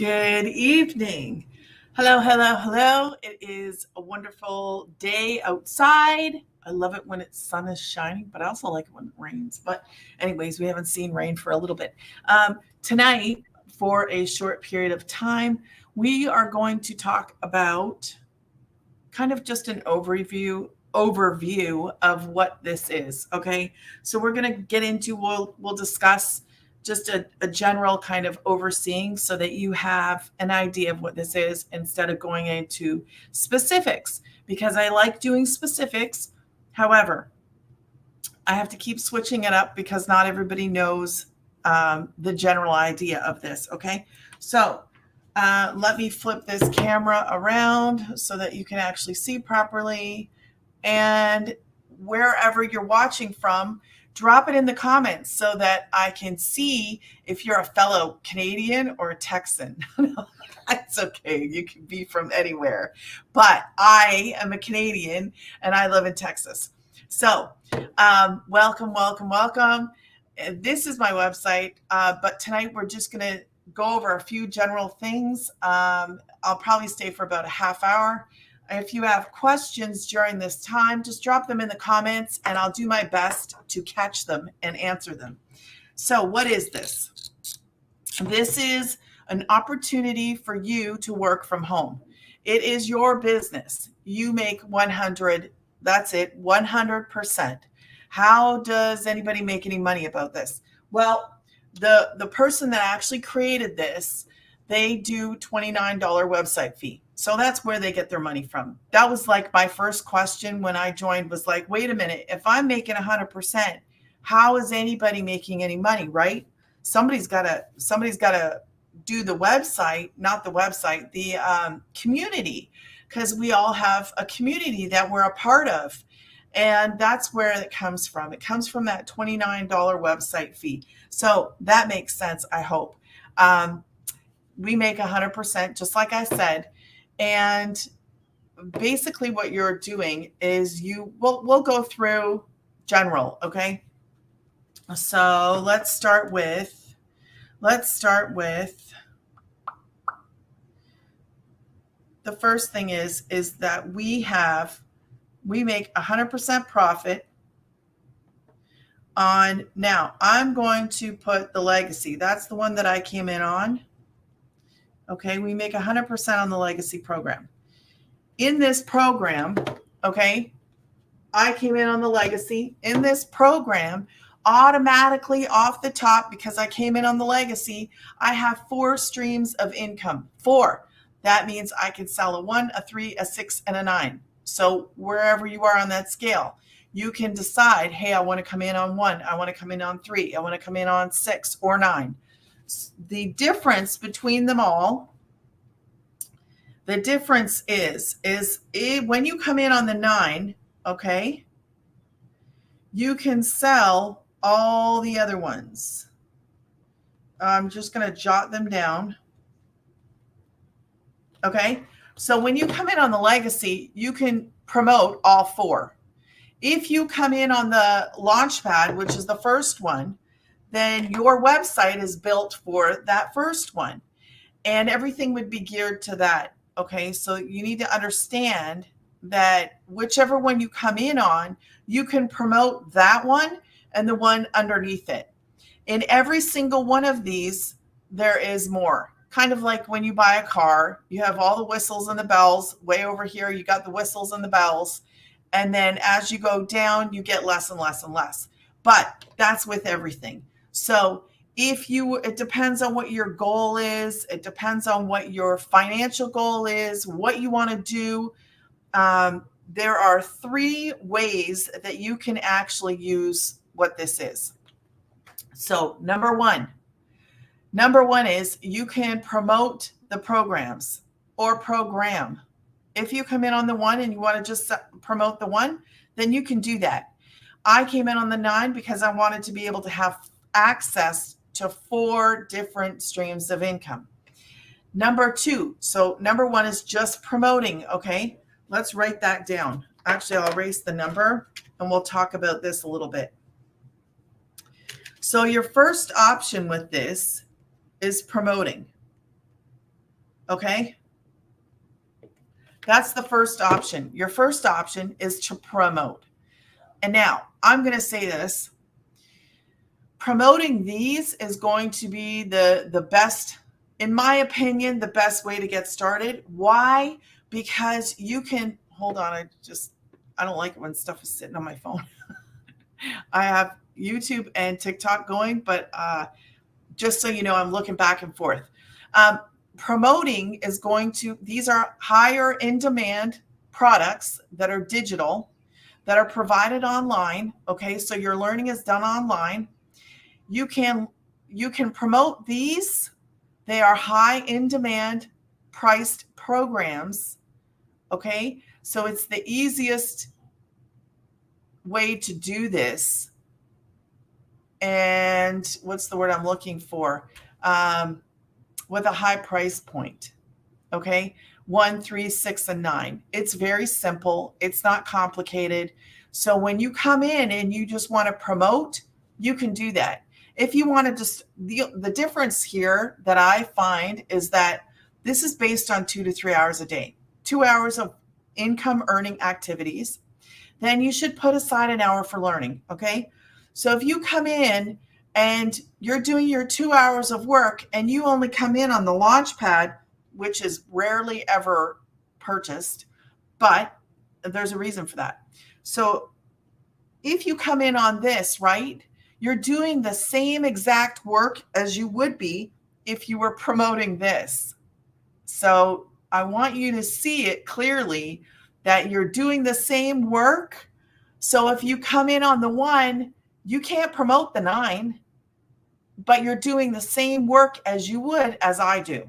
Good evening. Hello, hello, hello. It is a wonderful day outside. I love it when the sun is shining, but I also like it when it rains. But, anyways, we haven't seen rain for a little bit. Tonight, for a short period of time, we are going to talk about kind of just an overview of what this is. Okay, so we're going to get into we'll discuss just a general kind of overseeing so that you have an idea of what this is instead of going into specifics, because I like doing specifics. However, I have to keep switching it up because not everybody knows the general idea of this. Okay, so let me flip this camera around so that you can actually see properly. And wherever you're watching from, drop it in the comments so that I can see if you're a fellow Canadian or a Texan. That's okay. You can be from anywhere. But I am a Canadian and I live in Texas. So, welcome, welcome, welcome. This is my website, but tonight we're just going to go over a few general things. I'll probably stay for about a half hour. If you have questions during this time, just drop them in the comments and I'll do my best to catch them and answer them. So, what is this? This is an opportunity for you to work from home. It is your business. You make 100, that's it, 100%. How does anybody make any money about this? Well, the person that actually created this, they do $29 website fee. So that's where they get their money from. That was like my first question when I joined, was like, wait a minute, if I'm making 100%, how is anybody making any money, right? Somebody's got to do the website, not the website, the community, because we all have a community that we're a part of. And that's where it comes from. It comes from that $29 website fee. So that makes sense, I hope. We make 100%, just like I said. And basically what you're doing is we'll go through general, okay? So let's start with the first thing is that we make 100% profit on, now I'm going to put the legacy. That's the one that I came in on. Okay, we make 100% on the legacy program. In this program, okay, I came in on the legacy. In this program, automatically off the top, because I came in on the legacy, I have 4 streams of income. 4. That means I can sell a 1, a 3, a 6, and a 9. So wherever you are on that scale, you can decide, hey, I want to come in on 1, I want to come in on 3, I want to come in on 6 or 9. The difference between them all, the difference is when you come in on the 9, okay, you can sell all the other ones. I'm just going to jot them down. Okay, so when you come in on the legacy, you can promote all 4. If you come in on the Launchpad, which is the first one, then your website is built for that first one, and everything would be geared to that. Okay, so you need to understand that whichever one you come in on, you can promote that one and the one underneath it. In every single one of these, there is more. Kind of like when you buy a car, you have all the whistles and the bells. Way over here, you got the whistles and the bells. And then as you go down, you get less and less and less. But that's with everything. So it depends on what your goal is. It depends on what your financial goal is, what you want to do. There are 3 ways that you can actually use what this is. So number one is you can promote the programs or program. If you come in on the 1 and you want to just promote the 1, then you can do that. I came in on the 9 because I wanted to be able to have access to 4 different streams of income. Number 2, so number 1 is just promoting, okay? Let's write that down. Actually, I'll erase the number and we'll talk about this a little bit. So your first option with this is promoting. Okay. That's the first option. Your first option is to promote. And now I'm going to say this. Promoting these is going to be the best, in my opinion, the best way to get started. Why? Because you can, hold on, I don't like it when stuff is sitting on my phone. I have YouTube and TikTok going, but just so you know, I'm looking back and forth. Promoting is going to, these are higher in demand products that are digital, that are provided online. Okay, so your learning is done online. You can promote these. They are high in demand priced programs. Okay, so it's the easiest way to do this. And what's the word I'm looking for? With a high price point. Okay, 1, 3, 6, and 9. It's very simple. It's not complicated. So when you come in and you just want to promote, you can do that. If you want to just, the difference here that I find is that this is based on 2 to 3 hours a day, 2 hours of income earning activities. Then you should put aside an hour for learning. Okay. So if you come in and you're doing your 2 hours of work and you only come in on the Launchpad, which is rarely ever purchased, but there's a reason for that. So if you come in on this, right, you're doing the same exact work as you would be if you were promoting this. So I want you to see it clearly that you're doing the same work. So if you come in on the 1, you can't promote the 9, but you're doing the same work as you would as I do,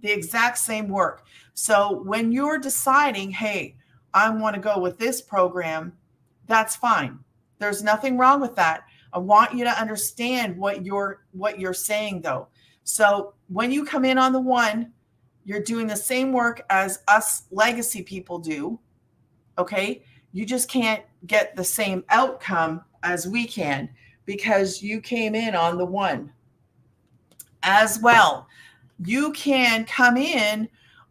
the exact same work. So when you're deciding, hey, I want to go with this program, that's fine. There's nothing wrong with that. I want you to understand what you're saying though. So when you come in on the 1, you're doing the same work as us legacy people do. Okay. You just can't get the same outcome as we can because you came in on the 1 as well. You can come in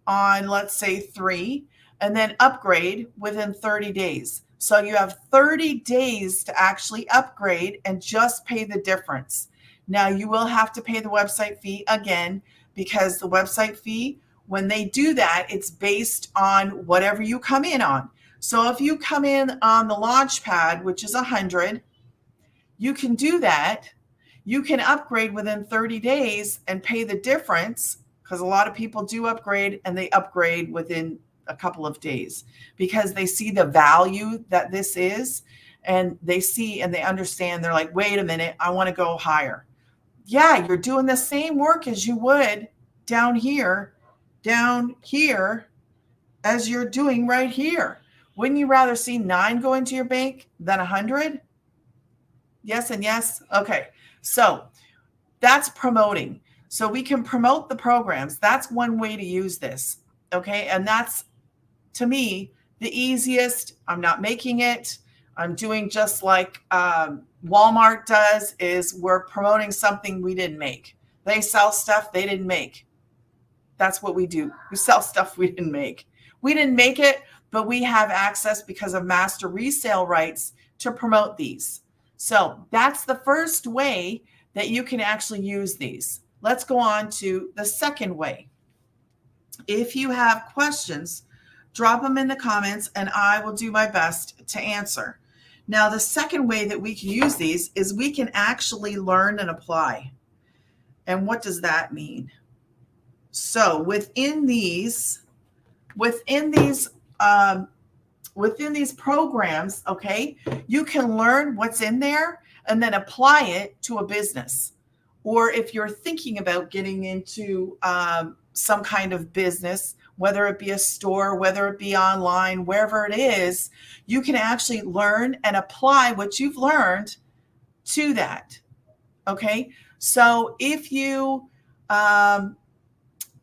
on, let's say 3, and then upgrade within 30 days. So you have 30 days to actually upgrade and just pay the difference. Now you will have to pay the website fee again, because the website fee, when they do that, it's based on whatever you come in on. So if you come in on the Launchpad, which is 100, you can do that. You can upgrade within 30 days and pay the difference, because a lot of people do upgrade and they upgrade within a couple of days because they see the value that this is, and they see and they understand. They're like, wait a minute, I want to go higher. Yeah, you're doing the same work as you would down here as you're doing right here. Wouldn't you rather see 9 go into your bank than 100? Yes and yes. Okay. So that's promoting. So we can promote the programs. That's one way to use this. Okay. And that's, to me, the easiest. I'm not making it. I'm doing just like Walmart does, is we're promoting something we didn't make. They sell stuff they didn't make. That's what we do. We sell stuff we didn't make. We didn't make it, but we have access because of master resale rights to promote these. So that's the first way that you can actually use these. Let's go on to the second way. If you have questions, drop them in the comments and I will do my best to answer. Now, the second way that we can use these is we can actually learn and apply. And what does that mean? So within these programs, okay, you can learn what's in there and then apply it to a business. Or if you're thinking about getting into some kind of business, whether it be a store, whether it be online, wherever it is, you can actually learn and apply what you've learned to that. Okay. So if you, I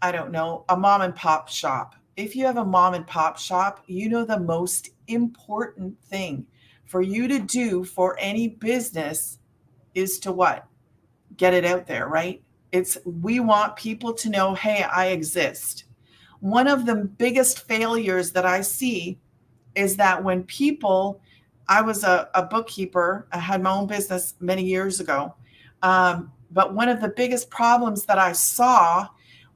don't know, a mom and pop shop. If you have a mom and pop shop, you know the most important thing for you to do for any business is to what? Get it out there, right? We want people to know, hey, I exist. One of the biggest failures that I see is that when people, I was a bookkeeper, I had my own business many years ago. But one of the biggest problems that I saw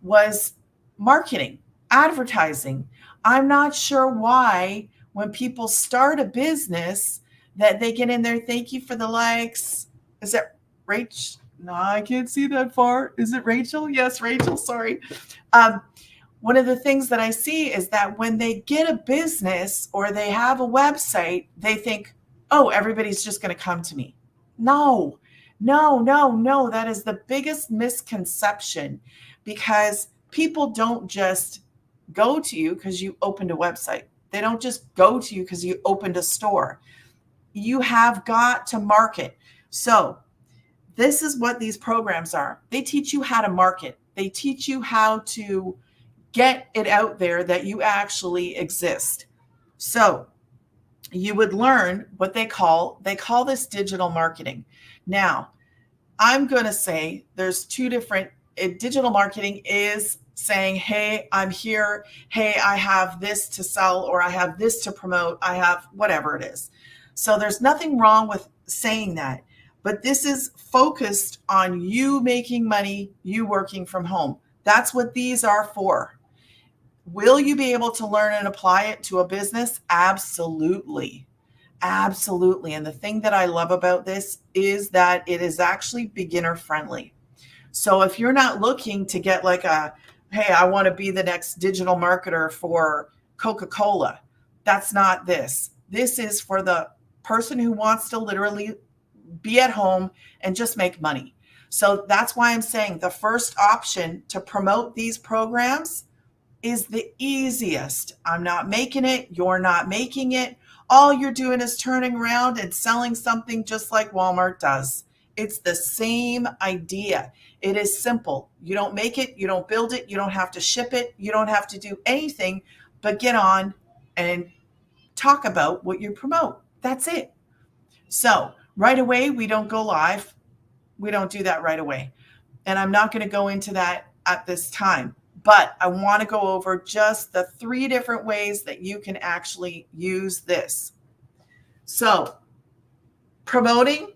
was marketing, advertising. I'm not sure why, when people start a business, that they get in there, thank you for the likes. Is it Rach? No, I can't see that far. Is it Rachel? Yes, Rachel, sorry. One of the things that I see is that when they get a business or they have a website, they think, oh, everybody's just going to come to me. No, no, no, no. That is the biggest misconception, because people don't just go to you because you opened a website. They don't just go to you because you opened a store. You have got to market. So this is what these programs are. They teach you how to market. They teach you how to get it out there that you actually exist. So you would learn what they call this digital marketing. Now, I'm going to say there's two different. Digital marketing is saying, hey, I'm here. Hey, I have this to sell, or I have this to promote. I have whatever it is. So there's nothing wrong with saying that. But this is focused on you making money, you working from home. That's what these are for. Will you be able to learn and apply it to a business? Absolutely. Absolutely. And the thing that I love about this is that it is actually beginner friendly. So if you're not looking to get like hey, I want to be the next digital marketer for Coca-Cola, that's not this. This is for the person who wants to literally be at home and just make money. So that's why I'm saying the first option to promote these programs is the easiest. I'm not making it. You're not making it. All you're doing is turning around and selling something just like Walmart does. It's the same idea. It is simple. You don't make it. You don't build it. You don't have to ship it. You don't have to do anything but get on and talk about what you promote. That's it. So right away, we don't go live. We don't do that right away. And I'm not going to go into that at this time. But I want to go over just the 3 different ways that you can actually use this. So promoting,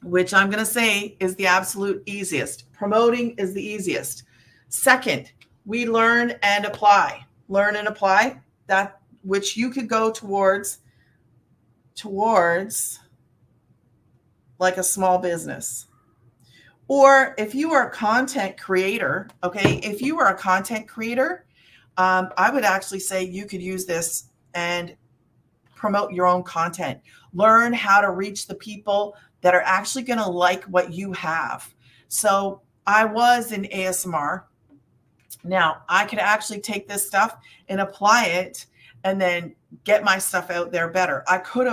which I'm going to say is the absolute easiest. Promoting is the easiest. Second, we learn and apply. Learn and apply, that which you could go towards like a small business. Or if you are a content creator, okay, if you are a content creator, I would actually say you could use this and promote your own content. Learn how to reach the people that are actually going to like what you have. So I was in ASMR. Now I could actually take this stuff and apply it and then get my stuff out there better. I could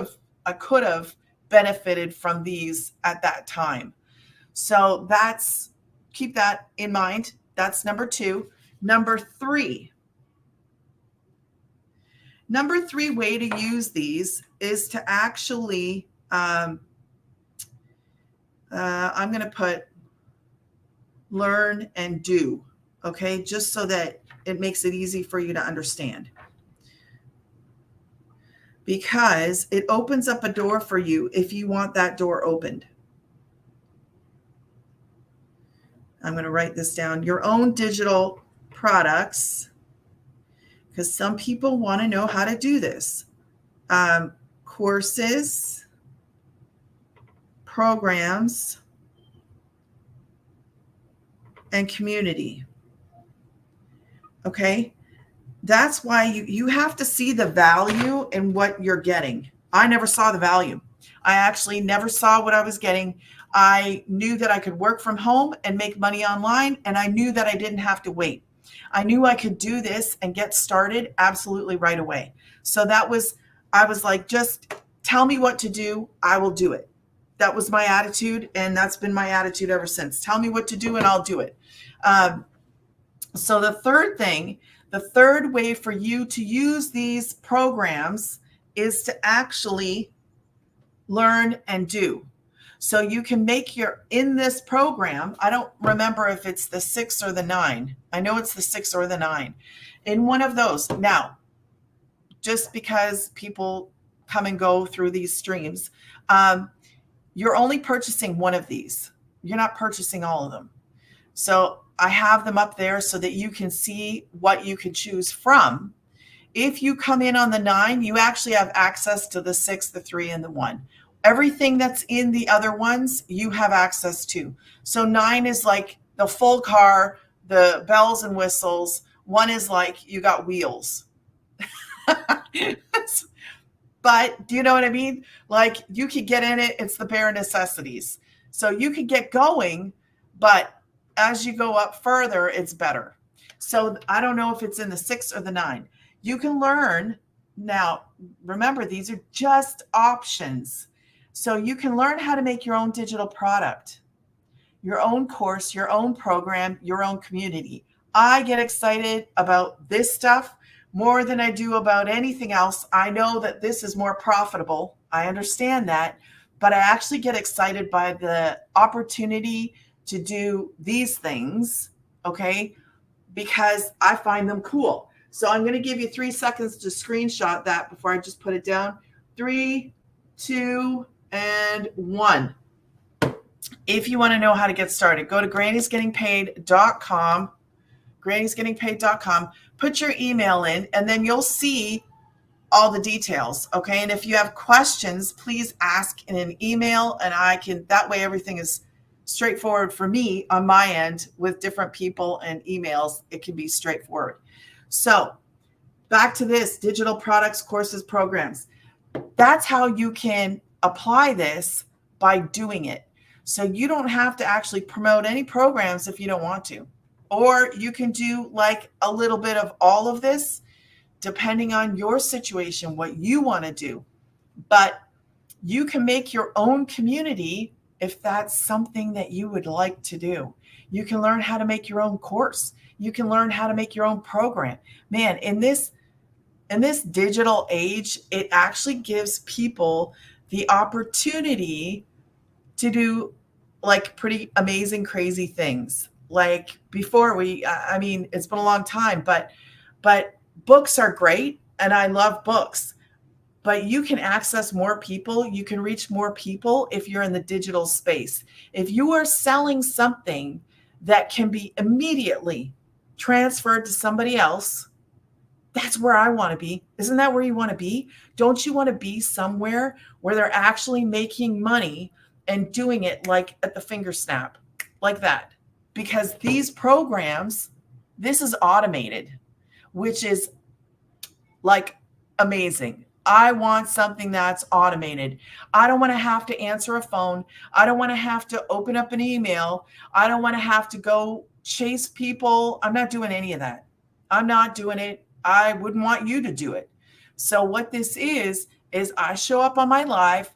have benefited from these at that time. So keep that in mind. That's number 2. Number 3 way to use these is to actually, I'm going to put learn and do, okay, just so that it makes it easy for you to understand. Because it opens up a door for you if you want that door opened. I'm going to write this down. Your own digital products, because some people want to know how to do this. Courses, programs, and community. Okay? That's why you have to see the value in what you're getting. I never saw the value. I actually never saw what I was getting. I knew that I could work from home and make money online, and I knew that I didn't have to wait. I knew I could do this and get started absolutely right away. So I was like, just tell me what to do. I will do it. That was my attitude, and that's been my attitude ever since. Tell me what to do and I'll do it. So the third way for you to use these programs is to actually learn and do. So you can make in this program, I don't remember if it's the 6 or the 9. I know it's the 6 or the 9. In one of those. Now, just because people come and go through these streams, you're only purchasing one of these. You're not purchasing all of them. So I have them up there so that you can see what you can choose from. If you come in on the 9, you actually have access to the 6, the 3, and the 1. Everything that's in the other ones, you have access to. So 9 is like the full car, the bells and whistles. 1 is like you got wheels. But do you know what I mean? Like you could get in it, it's the bare necessities. So you could get going, but as you go up further, it's better. So I don't know if it's in the 6 or the 9. You can learn now. Remember, these are just options. So you can learn how to make your own digital product, your own course, your own program, your own community. I get excited about this stuff more than I do about anything else. I know that this is more profitable. I understand that, but I actually get excited by the opportunity to do these things, okay? Because I find them cool. So I'm going to give you 3 seconds to screenshot that before I just put it down. 3, 2, and 1. If you want to know how to get started, go to grannysgettingpaid.com, grannysgettingpaid.com, put your email in, and then you'll see all the details, okay? And if you have questions, please ask in an email, and that way everything is straightforward for me on my end with different people and emails. It can be straightforward. So back to this, digital products, courses, programs. That's how you can apply this by doing it. So you don't have to actually promote any programs if you don't want to. Or you can do like a little bit of all of this, depending on your situation, what you want to do. But you can make your own community if that's something that you would like to do. You can learn how to make your own course. You can learn how to make your own program. Man, in this digital age, it actually gives people the opportunity to do like pretty amazing, crazy things. Like before it's been a long time, but books are great and I love books, but you can access more people. You can reach more people if you're in the digital space. If you are selling something that can be immediately transferred to somebody else, that's where I want to be. Isn't that where you want to be? Don't you want to be somewhere where they're actually making money and doing it like at the finger snap, like that? Because these programs, this is automated, which is like amazing. I want something that's automated. I don't want to have to answer a phone. I don't want to have to open up an email. I don't want to have to go chase people. I'm not doing any of that. I'm not doing it. I wouldn't want you to do it. So what this is I show up on my live,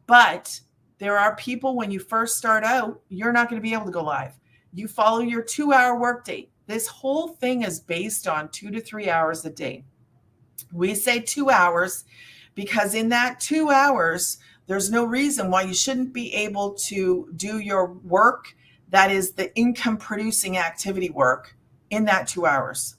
but there are people when you first start out, you're not going to be able to go live. You follow your 2-hour workday. This whole thing is based on 2 to 3 hours a day. We say 2 hours because in that 2 hours, there's no reason why you shouldn't be able to do your work that is the income producing activity work in that 2 hours.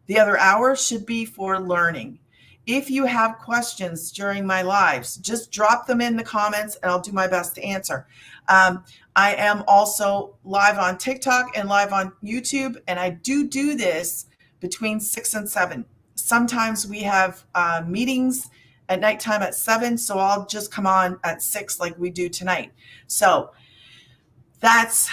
The other hour should be for learning. If you have questions during my lives, just drop them in the comments and I'll do my best to answer. I am also live on TikTok and live on YouTube, and I do this between 6 and 7. Sometimes we have meetings at nighttime at 7, so I'll just come on at 6 like we do tonight. So that's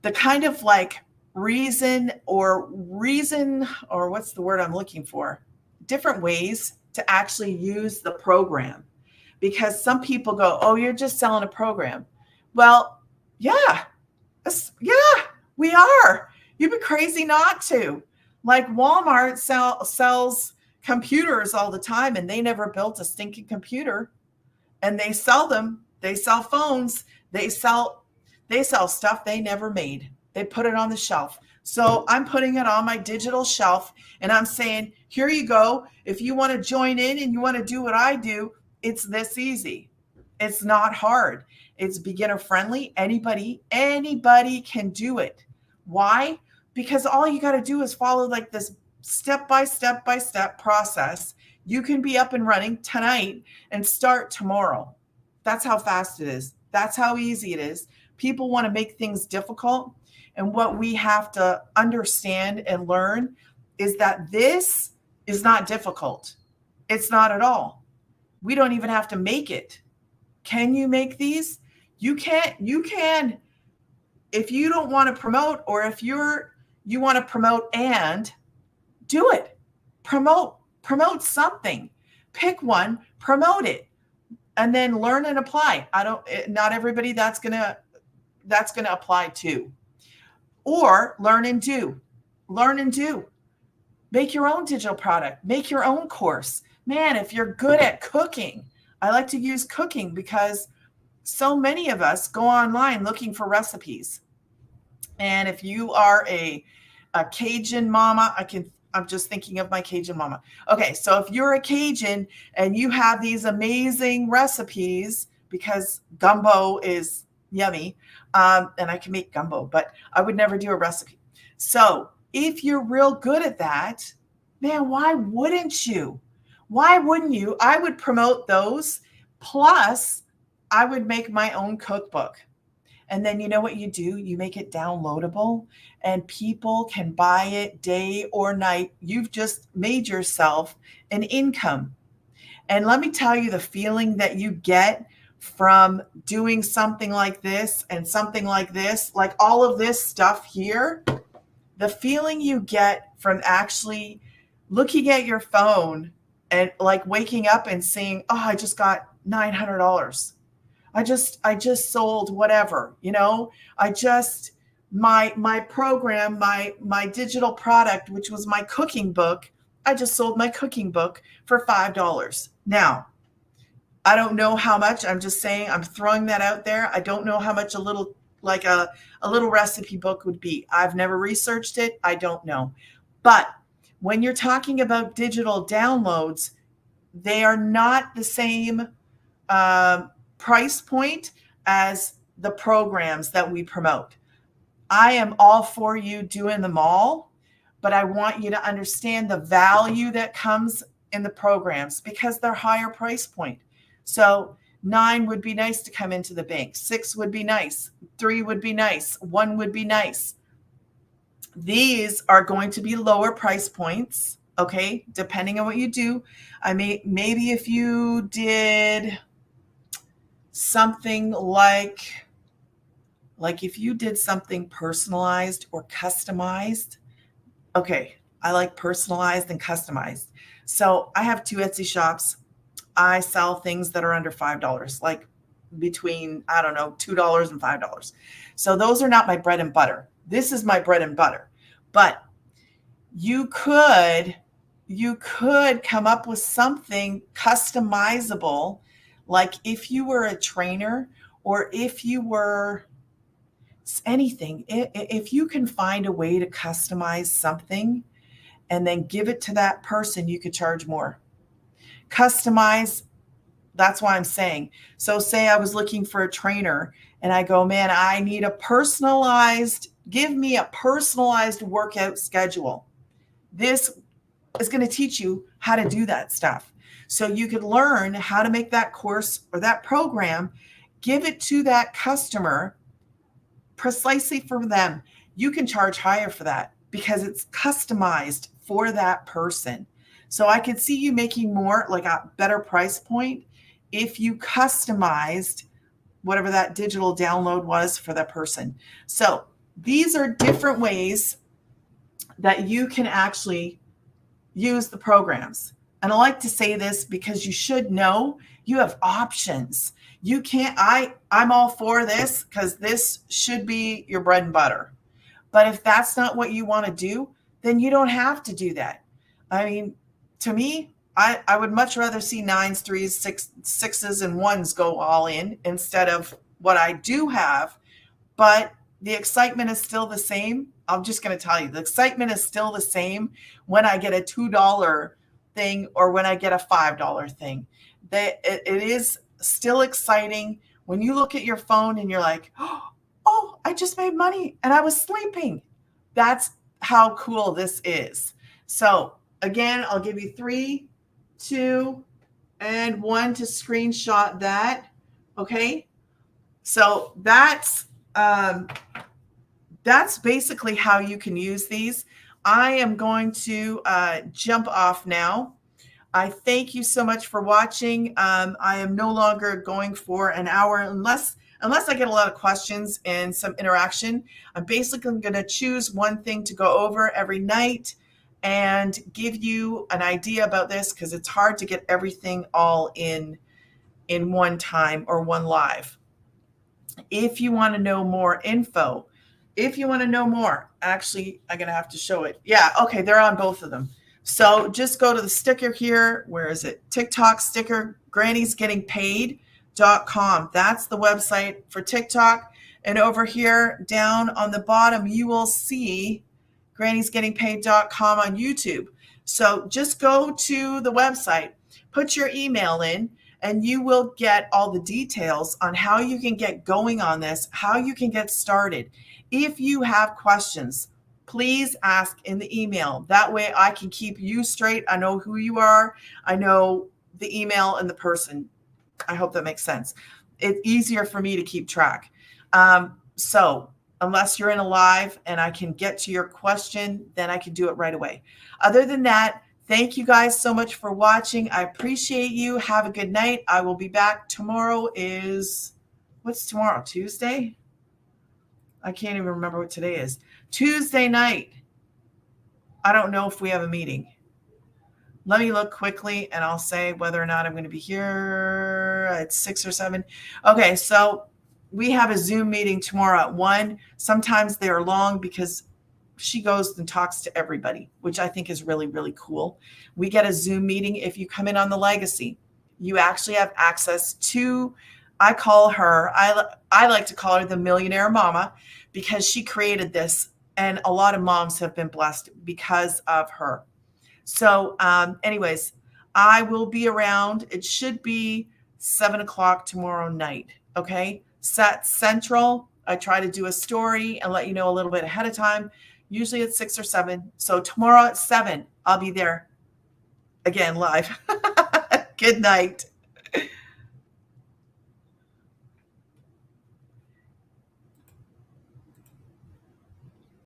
the kind of like reason or what's the word I'm looking for? Different ways to actually use the program. Because some people go, oh, you're just selling a program. Well, yeah, we are. You'd be crazy not to. Like Walmart sells computers all the time, and they never built a stinking computer. And they sell them. They sell phones. They sell stuff they never made. They put it on the shelf. So I'm putting it on my digital shelf, and I'm saying, here you go. If you want to join in and you want to do what I do, it's this easy. It's not hard. It's beginner friendly. Anybody can do it. Why? Because all you got to do is follow like this step by step process. You can be up and running tonight and start tomorrow. That's how fast it is. That's how easy it is. People want to make things difficult. And what we have to understand and learn is that this is not difficult. It's not at all. We don't even have to make it. Can you make these? You can. If you don't want to promote, or if you want to promote and do it. Promote something. Pick one, promote it, and then learn and apply. Not everybody that's going to apply to. Or learn and do. Make your own digital product, make your own course. Man, if you're good at cooking, I like to use cooking because so many of us go online looking for recipes. And if you are a Cajun mama, I'm just thinking of my Cajun mama. Okay, so if you're a Cajun and you have these amazing recipes, because gumbo is yummy, and I can make gumbo, but I would never do a recipe. So if you're real good at that, man, why wouldn't you? Why wouldn't you? I would promote those. Plus, I would make my own cookbook. And then you know what you do? You make it downloadable and people can buy it day or night. You've just made yourself an income. And let me tell you the feeling that you get from doing something like this and something like this, like all of this stuff here, the feeling you get from actually looking at your phone and like waking up and saying, oh, I just got $900. I just sold whatever, my program, my digital product, which was my cooking book. I just sold my cooking book for $5. Now, I don't know how much. I'm just saying, I'm throwing that out there. I don't know how much a little recipe book would be. I've never researched it. I don't know. But when you're talking about digital downloads, they are not the same price point as the programs that we promote. I am all for you doing them all, but I want you to understand the value that comes in the programs because they're higher price point. So 9 would be nice to come into the bank. 6 would be nice. 3 would be nice. 1 would be nice. These are going to be lower price points, okay, depending on what you do. Maybe if you did something like if you did something personalized or customized. Okay, I like personalized and customized. So I have 2 Etsy shops. I sell things that are under $5, like between, I don't know, $2 and $5. So those are not my bread and butter. This is my bread and butter. But you could come up with something customizable, like if you were a trainer or if you were anything, if you can find a way to customize something and then give it to that person, you could charge more. Customize, that's why I'm saying. So say I was looking for a trainer and I go, man, I need give me a personalized workout schedule. This is going to teach you how to do that stuff. So you could learn how to make that course or that program, give it to that customer precisely for them. You can charge higher for that because it's customized for that person. So I could see you making more, like a better price point, if you customized whatever that digital download was for that person. So these are different ways that you can actually use the programs. And I like to say this because you should know you have options. You can't, I'm all for this because this should be your bread and butter. But if that's not what you want to do, then you don't have to do that. I mean, to me, I would much rather see 9s, 3s, 6s, and 1s go all in instead of what I do have. But the excitement is still the same. I'm just going to tell you, the excitement is still the same when I get a $2 thing or when I get a $5 thing. It is still exciting When you look at your phone and you're like, oh, I just made money and I was sleeping. That's how cool this is. So again, I'll give you 3, 2, and 1 to screenshot that. Okay. So that's basically how you can use these. I am going to jump off now. I thank you so much for watching. I am no longer going for an hour unless I get a lot of questions and some interaction. I'm basically going to choose one thing to go over every night and give you an idea about this, because it's hard to get everything all in one time or one live. If you want to know more info, if you want to know more, actually, I'm going to have to show it. Yeah, okay, they're on both of them. So just go to the sticker here. Where is it? TikTok sticker, grannysgettingpaid.com. That's the website for TikTok. And over here down on the bottom, you will see grannysgettingpaid.com on YouTube. So just go to the website, put your email in, and you will get all the details on how you can get going on this, how you can get started. If you have questions, please ask in the email. That way I can keep you straight. I know who you are. I know the email and the person. I hope that makes sense. It's easier for me to keep track. So unless you're in a live and I can get to your question, then I can do it right away. Other than that, thank you guys so much for watching. I appreciate you. Have a good night. I will be back. Tomorrow is, what's tomorrow? Tuesday? I can't even remember what today is. Tuesday night. I don't know if we have a meeting. Let me look quickly and I'll say whether or not I'm going to be here at 6 or 7. Okay, so we have a Zoom meeting tomorrow at 1. Sometimes they're long because she goes and talks to everybody, which I think is really, really cool. We get a Zoom meeting. If you come in on the Legacy, you actually have access to, I call her, I like to call her the Millionaire Mama, because she created this and a lot of moms have been blessed because of her. So anyways, I will be around. It should be 7 o'clock tomorrow night. Okay. Set Central. I try to do a story and let you know a little bit ahead of time. Usually at 6 or 7. So tomorrow at 7, I'll be there again live. Good night.